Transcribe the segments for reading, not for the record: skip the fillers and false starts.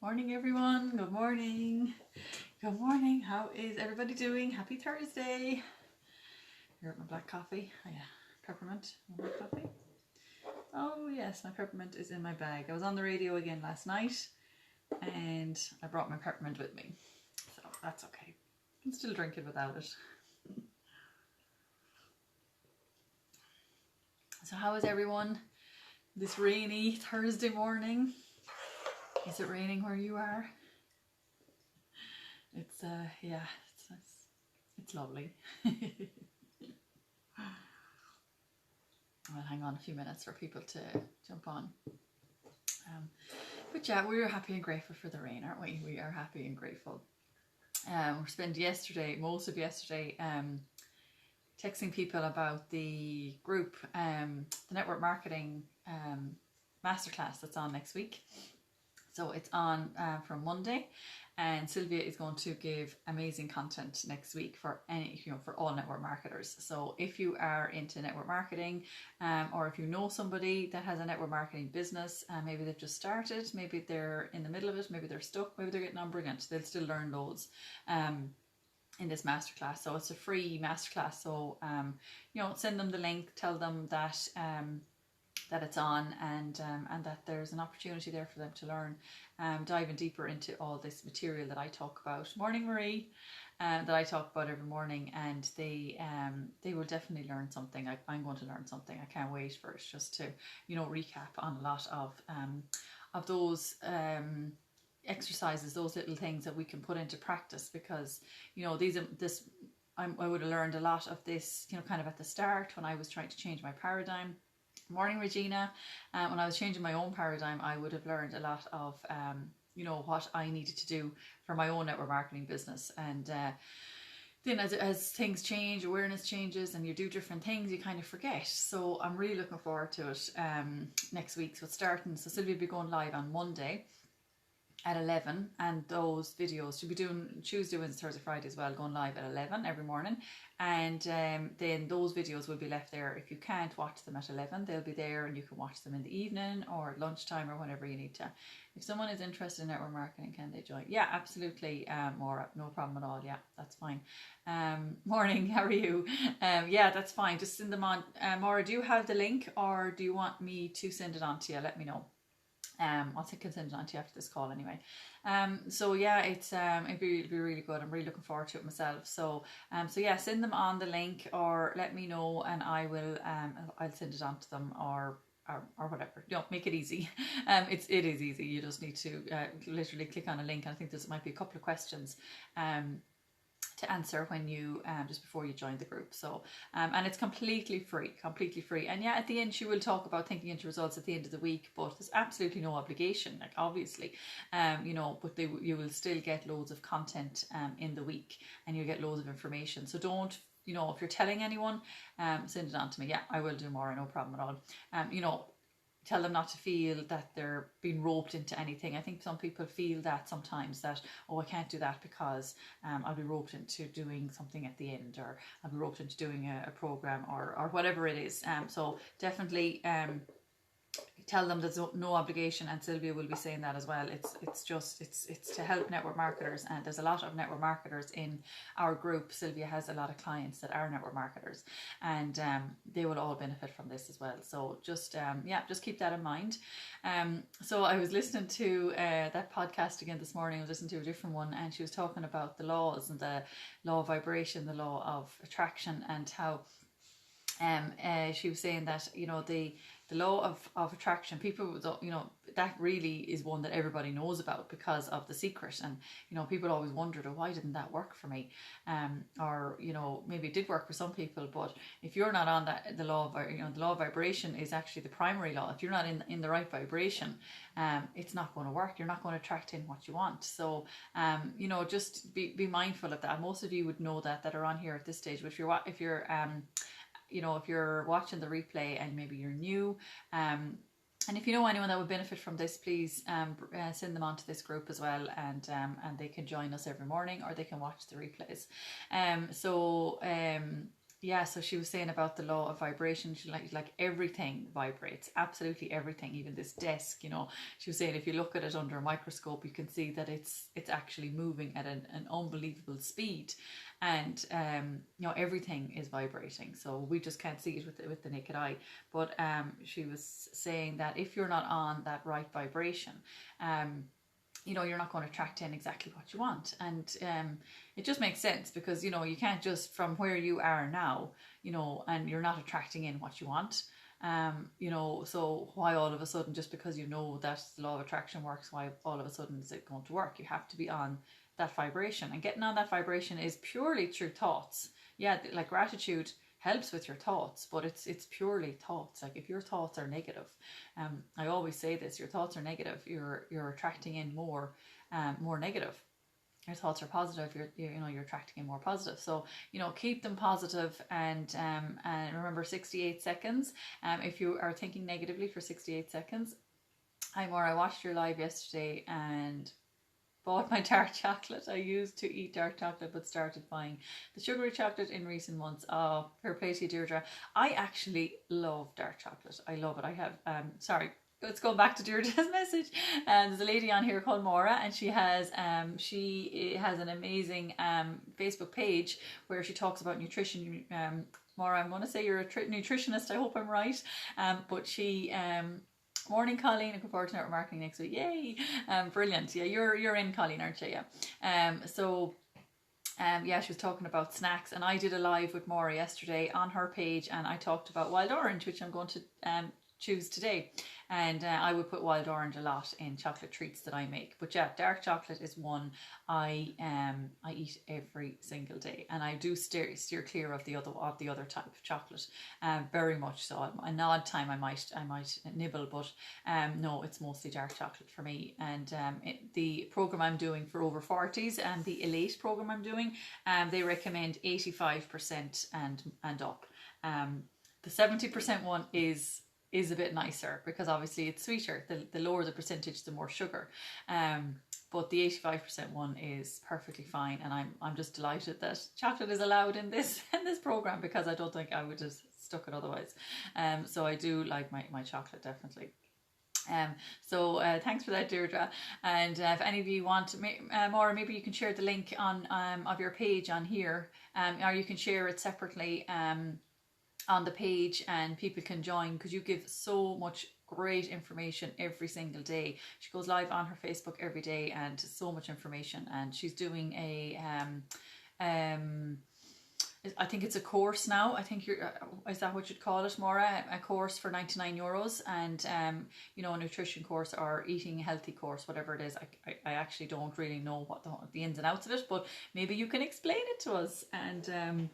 Morning everyone, good morning. Good morning, how is everybody doing? Happy Thursday. Here at my black coffee. Oh yeah, peppermint, my black coffee. Oh yes, my peppermint is in my bag. I was on the radio again last night and I brought my peppermint with me. So that's okay. I can still drink it without it. So how is everyone this rainy Thursday morning? Is it raining where you are? It's yeah, it's lovely. I'll hang on a few minutes for people to jump on. But yeah, we're happy and grateful for the rain, aren't we? We are happy and grateful. We spent most of yesterday, texting people about the group, the network marketing masterclass that's on next week. So it's on from Monday, and Sylvia is going to give amazing content next week for for all network marketers. So if you are into network marketing, or if you know somebody that has a network marketing business, maybe they've just started, maybe they're in the middle of it, maybe they're stuck, maybe they're getting on brilliant, they'll still learn loads in this masterclass. So it's a free masterclass. So send them the link, tell them that that it's on, and that there's an opportunity there for them to learn, diving deeper into all this material that I talk about. Morning, Marie. That I talk about every morning, and they will definitely learn something. I'm going to learn something. I can't wait for it, just to recap on a lot of those exercises, those little things that we can put into practice, because I would have learned a lot of this kind of at the start when I was trying to change my paradigm. Morning, Regina. When I was changing my own paradigm, I would have learned a lot of what I needed to do for my own network marketing business. And then as things change, awareness changes, and you do different things, you kind of forget. So I'm really looking forward to it next week. So it's starting. So Sylvia will be going live on Monday at 11, and those videos she'll be doing Tuesday, Wednesday, Thursday, Friday as well, going live at 11 every morning. And then those videos will be left there. If you can't watch them at 11, they'll be there, and you can watch them in the evening or at lunchtime or whenever you need to. If someone is interested in network marketing, can they join? Yeah, absolutely, Maura, no problem at all. Yeah, that's fine. Morning, how are you? Yeah, that's fine, just send them on. Maura, do you have the link, or do you want me to send it on to you? Let me know. I'll send it on to you after this call anyway. So yeah, it'd be really good. I'm really looking forward to it myself. So yeah, send them on the link, or let me know, and I will I'll send it on to them, or whatever. Make it easy. It is easy. You just need to literally click on a link, and I think there might be a couple of questions to answer when you just before you join the group. So and it's completely free. And yeah, at the end she will talk about thinking into results at the end of the week, but there's absolutely no obligation, like, obviously, but you will still get loads of content in the week, and you'll get loads of information. So don't, if you're telling anyone, send it on to me. Yeah, I will do more, no problem at all. Tell them not to feel that they're being roped into anything. I think some people feel that sometimes, that, oh, I can't do that because I'll be roped into doing something at the end, or I'll be roped into doing a program, or whatever it is. So definitely tell them there's no obligation, and Sylvia will be saying that as well. It's to help network marketers, and there's a lot of network marketers in our group. Sylvia has a lot of clients that are network marketers, and they will all benefit from this as well. So just keep that in mind. So I was listening to that podcast again this morning. I was listening to a different one, and she was talking about the laws, and the law of vibration, the law of attraction, and how she was saying that the law of attraction, people, that really is one that everybody knows about because of The Secret. And people always wondered, oh, why didn't that work for me? Or maybe it did work for some people, but if you're not on that, the law of vibration is actually the primary law. If you're not in the right vibration, it's not going to work. You're not going to attract in what you want. So just be mindful of that. Most of you would know that are on here at this stage. But if you're watching the replay and maybe you're new, and if you know anyone that would benefit from this, please send them onto this group as well, and they can join us every morning, or they can watch the replays. Yeah, so she was saying about the law of vibration. She like everything vibrates, absolutely everything, even this desk. She was saying if you look at it under a microscope, you can see that it's actually moving at an unbelievable speed, and everything is vibrating. So we just can't see it with the naked eye. But she was saying that if you're not on that right vibration, you're not going to attract in exactly what you want. And it just makes sense because, you can't just from where you are now, and you're not attracting in what you want. So why all of a sudden, just because that the law of attraction works, why all of a sudden is it going to work? You have to be on that vibration, and getting on that vibration is purely through thoughts. Yeah, like gratitude helps with your thoughts, but it's purely thoughts. Like if your thoughts are negative, I always say this: your thoughts are negative, you're attracting in more negative. Your thoughts are positive, you're attracting in more positive. So keep them positive, and remember 68 seconds. If you are thinking negatively for 68 seconds, I watched your live yesterday and bought my dark chocolate. I used to eat dark chocolate but started buying the sugary chocolate in recent months. Oh, fair play to you, Deirdre. I actually love dark chocolate. I love it. I have, let's go back to Deirdre's message. There's a lady on here called Maura, and she has an amazing Facebook page where she talks about nutrition. Maura, I'm going to say you're a nutritionist. I hope I'm right. But she... Morning, Colleen. Looking forward to network marketing next week. Yay! Brilliant. Yeah, you're in, Colleen, aren't you? Yeah. She was talking about snacks, and I did a live with Maura yesterday on her page, and I talked about wild orange, which I'm going to choose today. And I would put wild orange a lot in chocolate treats that I make. But yeah, dark chocolate is one I eat every single day, and I do steer clear of the other type of chocolate, very much so. An odd time I might nibble, but no, it's mostly dark chocolate for me. And the program I'm doing for over 40s, and the Elate program I'm doing, they recommend 85% and up. The 70% one is a bit nicer because obviously it's sweeter. The lower the percentage, the more sugar. But the 85% one is perfectly fine, and I'm just delighted that chocolate is allowed in this program, because I don't think I would have stuck it otherwise. So I do like my chocolate, definitely. Thanks for that, Deirdre. And if any of you want, Maura, maybe you can share the link on of your page on here, or you can share it separately on the page, and people can join, because you give so much great information every single day. She goes live on her Facebook every day, and so much information. And she's doing I think it's a course now. I think is that what you'd call it, Maura? A course for €99, and a nutrition course or eating healthy course, whatever it is. I actually don't really know what the ins and outs of it, but maybe you can explain it to us. And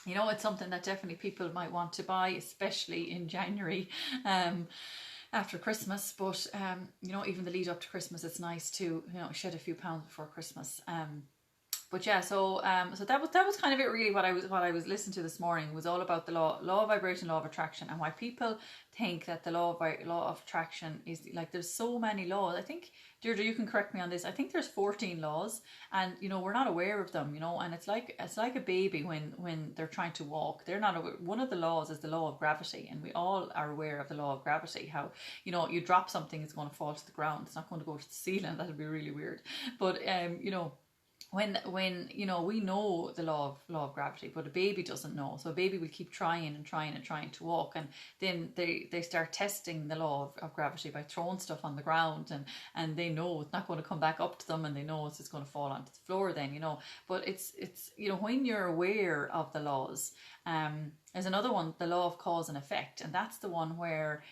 it's something that definitely people might want to buy, especially in January, after Christmas. But even the lead up to Christmas, it's nice to shed a few pounds before Christmas. But yeah, so that was kind of it, really. What I was listening to this morning was all about the law of vibration, law of attraction, and why people think that the law of attraction is like, there's so many laws. I think, Deirdre, you can correct me on this. I think there's 14 laws, and we're not aware of them. And it's like a baby when they're trying to walk. They're not aware. One of the laws is the law of gravity, and we all are aware of the law of gravity. How you drop something, it's going to fall to the ground. It's not going to go to the ceiling. That would be really weird. But when we know the law of gravity, but a baby doesn't know. So a baby will keep trying to walk, and then they start testing the law of gravity by throwing stuff on the ground, and they know it's not going to come back up to them, and they know it's just going to fall onto the floor then. But it's when you're aware of the laws. There's another one, the law of cause and effect, and that's the one where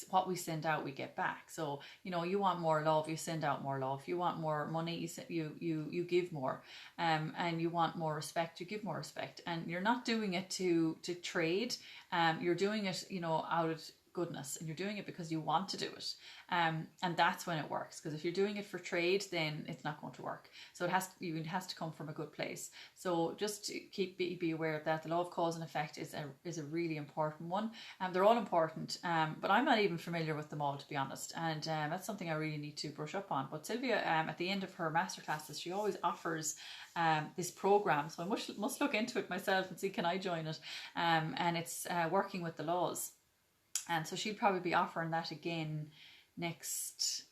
what we send out, we get back. So you want more love, you send out more love. You want more money, you give more, and you want more respect, you give more respect. And you're not doing it to trade. You're doing it out of goodness, and you're doing it because you want to do it. And that's when it works, because if you're doing it for trade, then it's not going to work. So it has to come from a good place. So just to be aware of that. The law of cause and effect is a really important one. They're all important, but I'm not even familiar with them all, to be honest, and that's something I really need to brush up on. But Sylvia, at the end of her masterclasses, she always offers this program, so I must look into it myself and see, can I join it? And it's working with the laws, and so she'd probably be offering that again next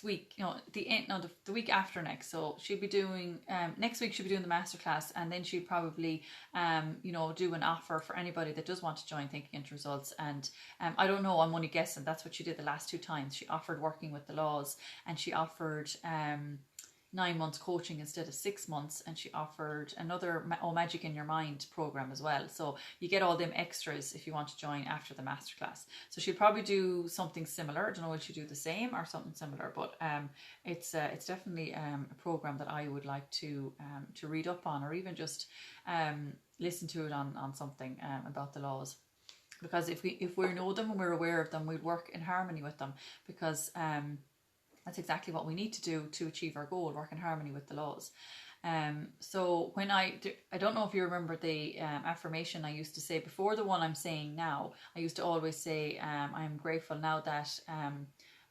week, the week after next. So she'll be doing next week, she'll be doing the masterclass, and then she'd probably do an offer for anybody that does want to join Thinking into Results. And I don't know, I'm only guessing, that's what she did the last 2 times. She offered working with the laws, and she offered 9 months coaching instead of 6 months, and she offered another Magic in Your Mind program as well. So you get all them extras if you want to join after the masterclass. So she'll probably do something similar. I don't know, will she do the same or something similar, but it's definitely a program that I would like to read up on, or even just listen to it on something about the laws. Because if we know them and we're aware of them, we'd work in harmony with them, because that's exactly what we need to do to achieve our goal, work in harmony with the laws. So when I don't know if you remember the affirmation I used to say before the one I'm saying now. I used to always say, I'm grateful now that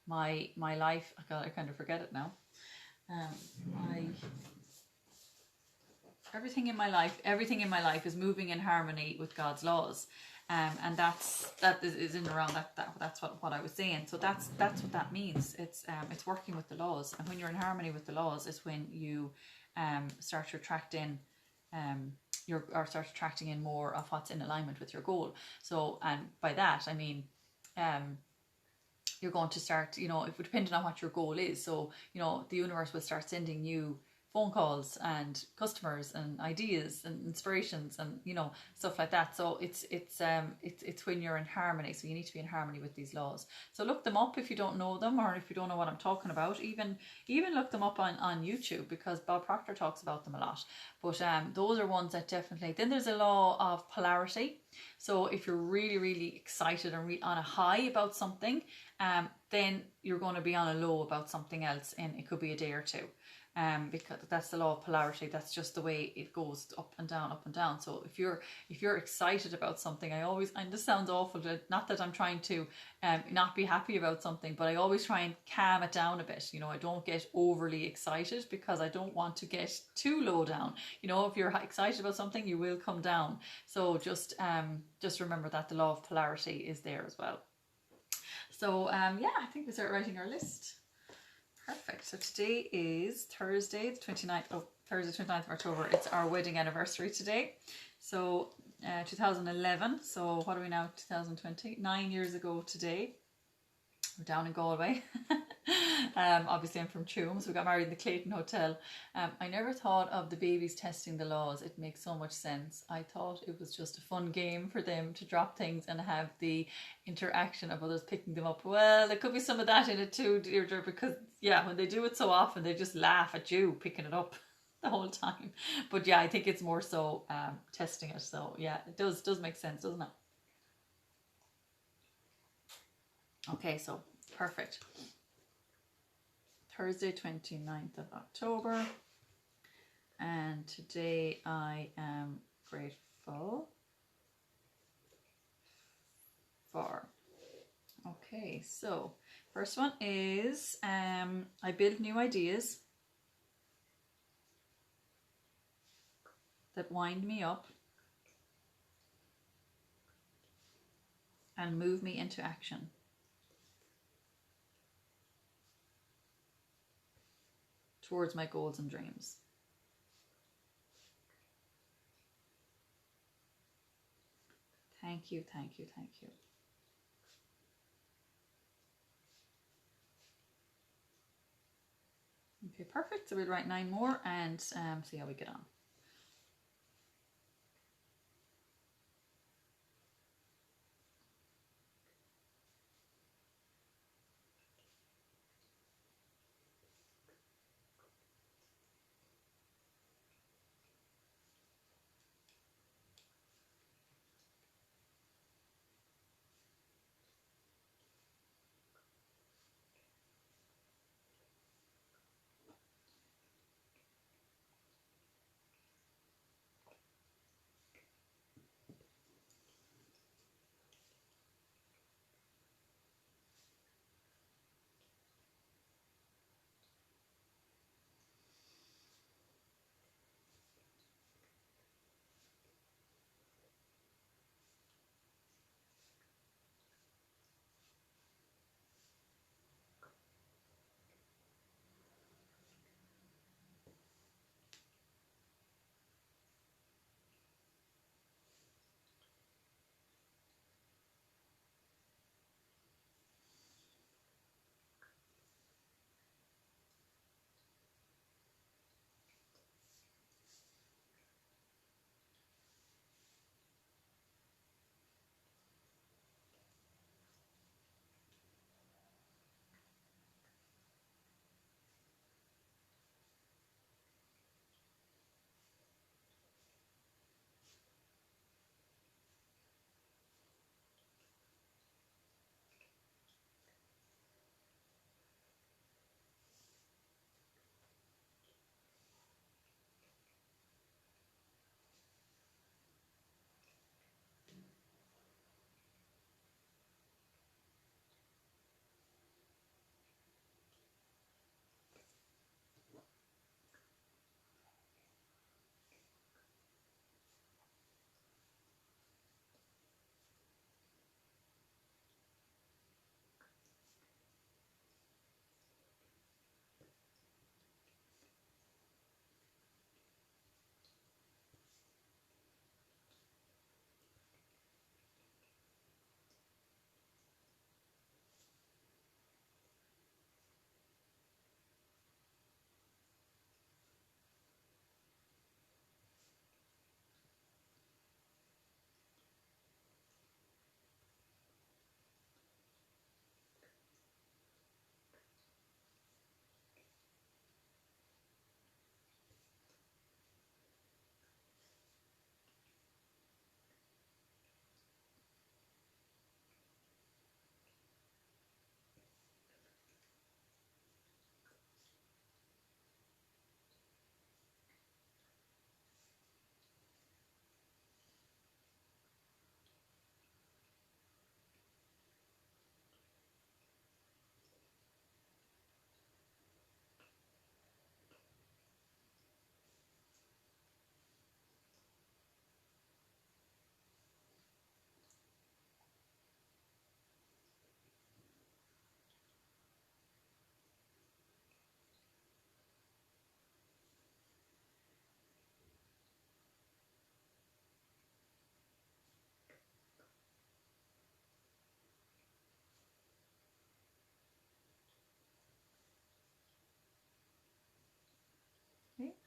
my life, I kind of forget it now. Everything in my life is moving in harmony with God's laws. And that is in around that's what I was saying. So that's what that means. It's working with the laws, and when you're in harmony with the laws is when you start attracting in more of what's in alignment with your goal. So, and by that I mean you're going to start, if depending on what your goal is. So the universe will start sending you phone calls and customers and ideas and inspirations and stuff like that. So it's when you're in harmony. So you need to be in harmony with these laws. So look them up if you don't know them, or if you don't know what I'm talking about. Even look them up on YouTube, because Bob Proctor talks about them a lot. But those are ones that definitely. Then there's a law of polarity. So if you're really, really excited and on a high about something, then you're going to be on a low about something else, and it could be a day or two. Because that's the law of polarity. That's just the way it goes, up and down, up and down. So if you're excited about something, and this sounds awful, not that I'm trying to not be happy about something, but I always try and calm it down a bit. I don't get overly excited, because I don't want to get too low down. If you're excited about something, you will come down. So just remember that the law of polarity is there as well. So I think we start writing our list. Perfect. So today is Thursday, the 29th of October. It's our wedding anniversary today. So 2011. So what are we now? 2020. 9 years ago today. We're down in Galway. Obviously I'm from Tuam, so we got married in the Clayton Hotel. I never thought of the babies testing the laws. It makes so much sense. I thought it was just a fun game for them to drop things and have the interaction of others picking them up. Well, there could be some of that in it too, Deirdre, because when they do it so often, they just laugh at you picking it up the whole time. But I think it's more so testing it. So it does make sense, doesn't it? Okay, so perfect. Thursday, 29th of October. And today I am grateful for. Okay, so first one is I build new ideas that wind me up and move me into action. Towards my goals and dreams. Thank you, thank you, thank you. Okay, perfect. So we'll write 9 more and see how we get on.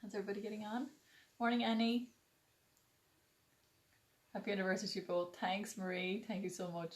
How's everybody getting on? Morning, Annie. Happy anniversary to you both. Thanks, Marie. Thank you so much.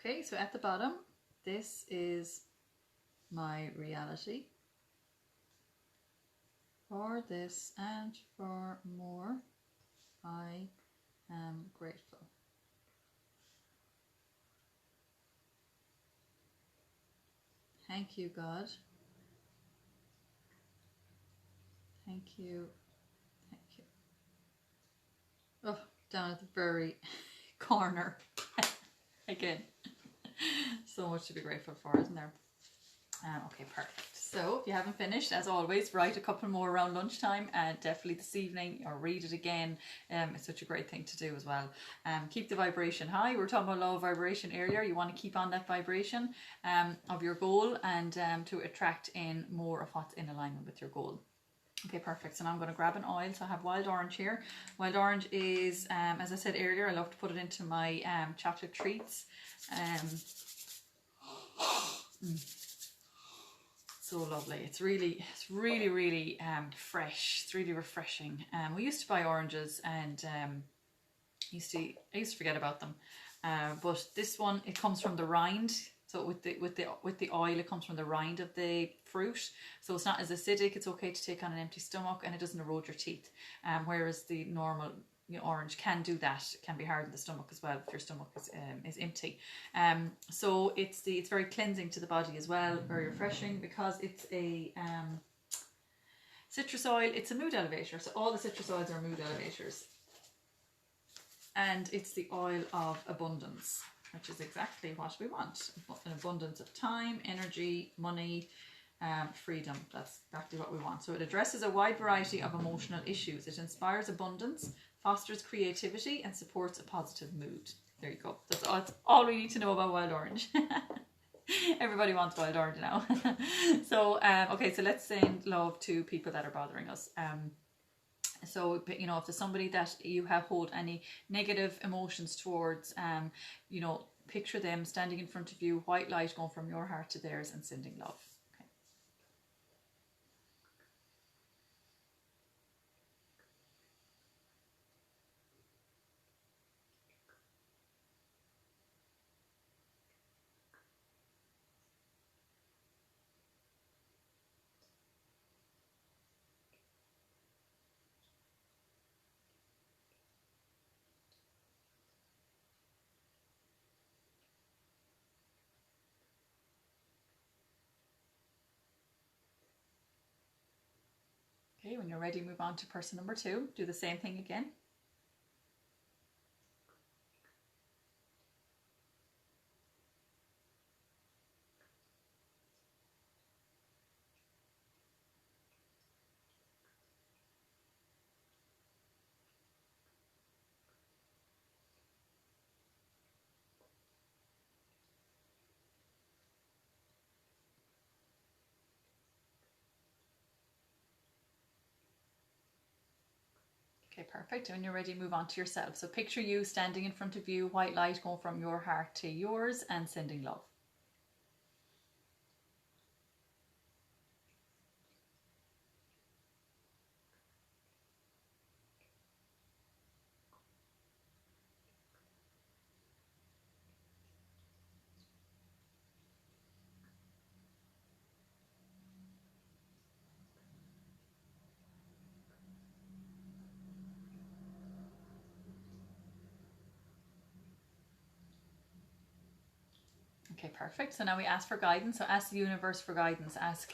Okay, so at the bottom, this is my reality. For this and for more, I am grateful. Thank you, God. Thank you. Thank you. Oh, down at the very corner. Again. So much to be grateful for, isn't there? Okay, perfect. So if you haven't finished, as always, write a couple more around lunchtime, and definitely this evening, or read it again. It's such a great thing to do as well. Keep the vibration high. We were talking about low vibration earlier. You want to keep on that vibration of your goal, and to attract in more of what's in alignment with your goal. Okay, perfect. So now I'm going to grab an oil. So I have wild orange here. Wild orange is, as I said earlier, I love to put it into my chocolate treats. So lovely. It's really fresh. It's really refreshing. We used to buy oranges, and I used to forget about them. But this one, it comes from the rind. So with the oil, it comes from the rind of the fruit. So it's not as acidic. It's okay to take on an empty stomach, and it doesn't erode your teeth. Whereas the normal orange can do that. It can be hard in the stomach as well if your stomach is empty. So it's very cleansing to the body as well, very refreshing, because it's a citrus oil. It's a mood elevator. So all the citrus oils are mood elevators, and it's the oil of abundance, which is exactly what we want. An abundance of time, energy, money, freedom. That's exactly what we want. So it addresses a wide variety of emotional issues. It inspires abundance, fosters creativity, and supports a positive mood. There you go. That's all we need to know about wild orange. Everybody wants wild orange now. So, okay, so let's send love to people that are bothering us. So, if there's somebody that you have hold any negative emotions towards, picture them standing in front of you, white light going from your heart to theirs, and sending love. Okay, when you're ready, move on to person number 2. Do the same thing again. Okay, perfect. When you're ready, move on to yourself. So picture you standing in front of you, white light going from your heart to yours, and sending love. Okay, perfect. So now we ask for guidance. So ask the universe for guidance. Ask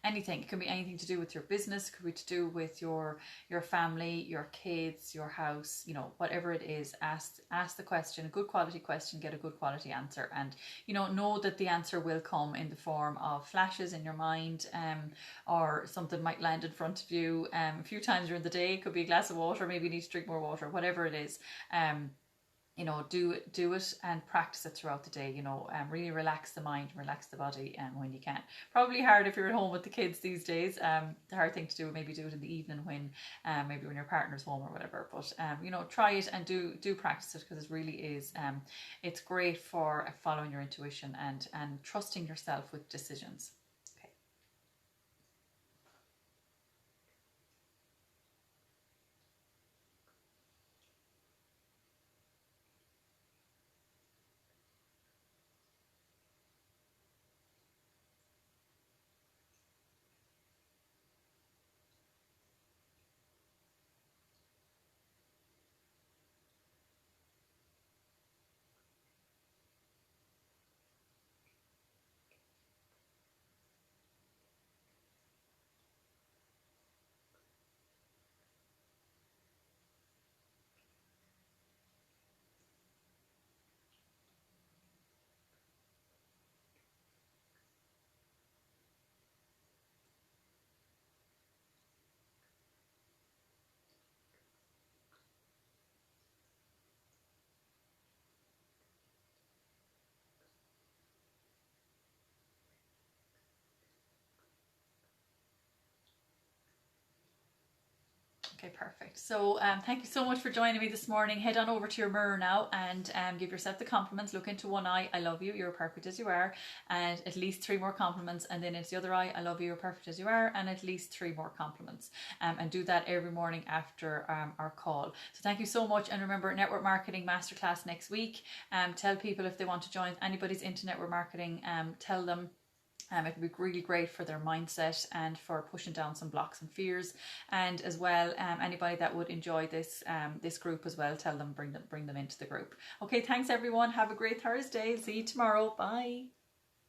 anything. It can be anything to do with your business. It could be to do with your family, your kids, your house. You know, whatever it is. Ask the question. A good quality question. Get a good quality answer. And know that the answer will come in the form of flashes in your mind, or something might land in front of you a few times during the day. It could be a glass of water. Maybe you need to drink more water. Whatever it is. Do it and practice it throughout the day. Really relax the mind, relax the body, when you can. Probably hard if you're at home with the kids these days. The hard thing to do, maybe do it in the evening when maybe when your partner's home or whatever. But try it and do practice it, because it really is. It's great for following your intuition and trusting yourself with decisions. Okay, perfect. So thank you so much for joining me this morning. Head on over to your mirror now and give yourself the compliments. Look into one eye. I love you. You're perfect as you are. And at least 3 more compliments. And then into the other eye. I love you. You're perfect as you are. And at least 3 more compliments. And do that every morning after our call. So thank you so much. And remember, Network Marketing Masterclass next week. Tell people if they want to join. Anybody's into network marketing, tell them. It would be really great for their mindset and for pushing down some blocks and fears. And as well, anybody that would enjoy this group as well, tell them, bring them into the group. Okay, thanks everyone. Have a great Thursday. See you tomorrow. Bye.